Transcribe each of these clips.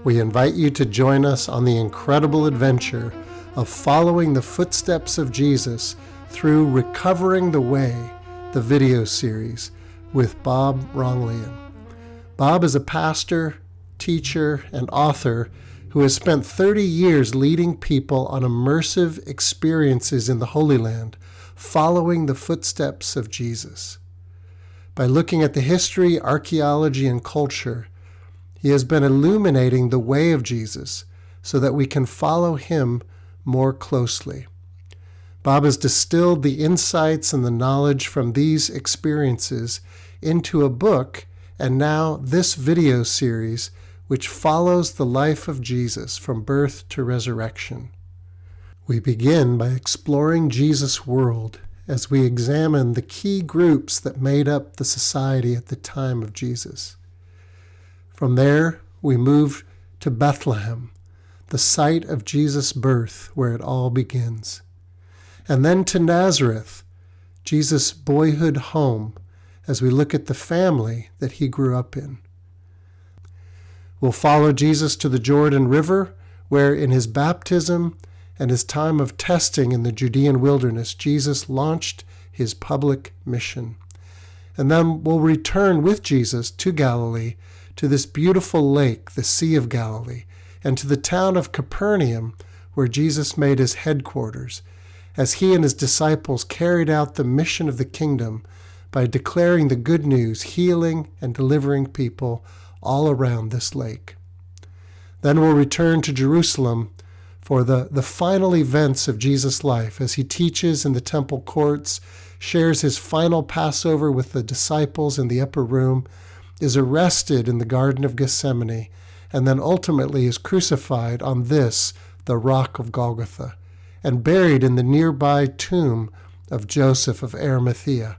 We invite you to join us on the incredible adventure of following the footsteps of Jesus through Recovering the Way, the video series with Bob Rognlien. Bob is a pastor, teacher, and author who has spent 30 years leading people on immersive experiences in the Holy Land, following the footsteps of Jesus. By looking at the history, archaeology, and culture, he has been illuminating the way of Jesus so that we can follow him more closely. Bob has distilled the insights and the knowledge from these experiences into a book and now this video series which follows the life of Jesus from birth to resurrection. We begin by exploring Jesus' world as we examine the key groups that made up the society at the time of Jesus. From there, we move to Bethlehem, the site of Jesus' birth where it all begins. And then to Nazareth, Jesus' boyhood home, as we look at the family that he grew up in. We'll follow Jesus to the Jordan River, where in his baptism and his time of testing in the Judean wilderness, Jesus launched his public mission. And then we'll return with Jesus to Galilee, to this beautiful lake, the Sea of Galilee, and to the town of Capernaum, where Jesus made his headquarters, as he and his disciples carried out the mission of the kingdom by declaring the good news, healing and delivering people all around this lake. Then we'll return to Jerusalem for the final events of Jesus' life as he teaches in the temple courts, shares his final Passover with the disciples in the upper room, is arrested in the Garden of Gethsemane, and then ultimately is crucified on this, the rock of Golgotha, and buried in the nearby tomb of Joseph of Arimathea,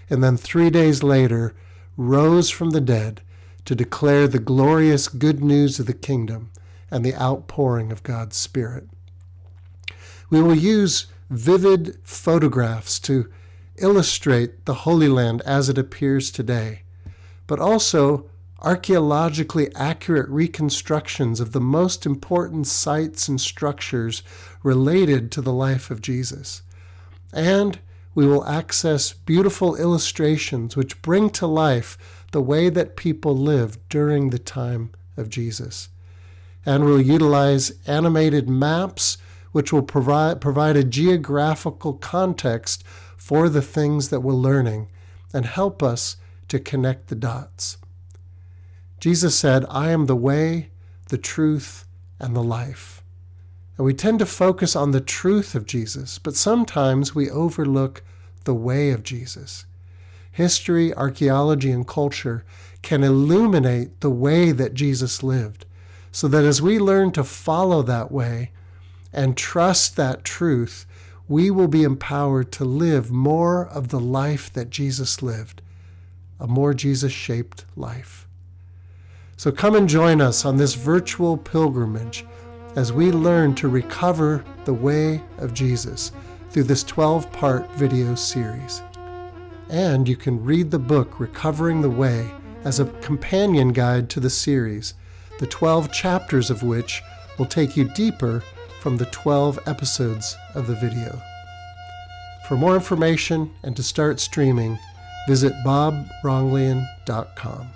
and then 3 days later rose from the dead to declare the glorious good news of the kingdom and the outpouring of God's Spirit. We will use vivid photographs to illustrate the Holy Land as it appears today, but also archaeologically accurate reconstructions of the most important sites and structures related to the life of Jesus. And we will access beautiful illustrations which bring to life the way that people lived during the time of Jesus. And we'll utilize animated maps which will provide a geographical context for the things that we're learning and help us to connect the dots. Jesus said, "I am the way, the truth, and the life." And we tend to focus on the truth of Jesus, but sometimes we overlook the way of Jesus. History, archaeology, and culture can illuminate the way that Jesus lived, so that as we learn to follow that way and trust that truth, we will be empowered to live more of the life that Jesus lived, a more Jesus-shaped life. So come and join us on this virtual pilgrimage as we learn to recover the way of Jesus through this 12-part video series. And you can read the book Recovering the Way as a companion guide to the series, the 12 chapters of which will take you deeper from the 12 episodes of the video. For more information and to start streaming, visit bobrognlien.com.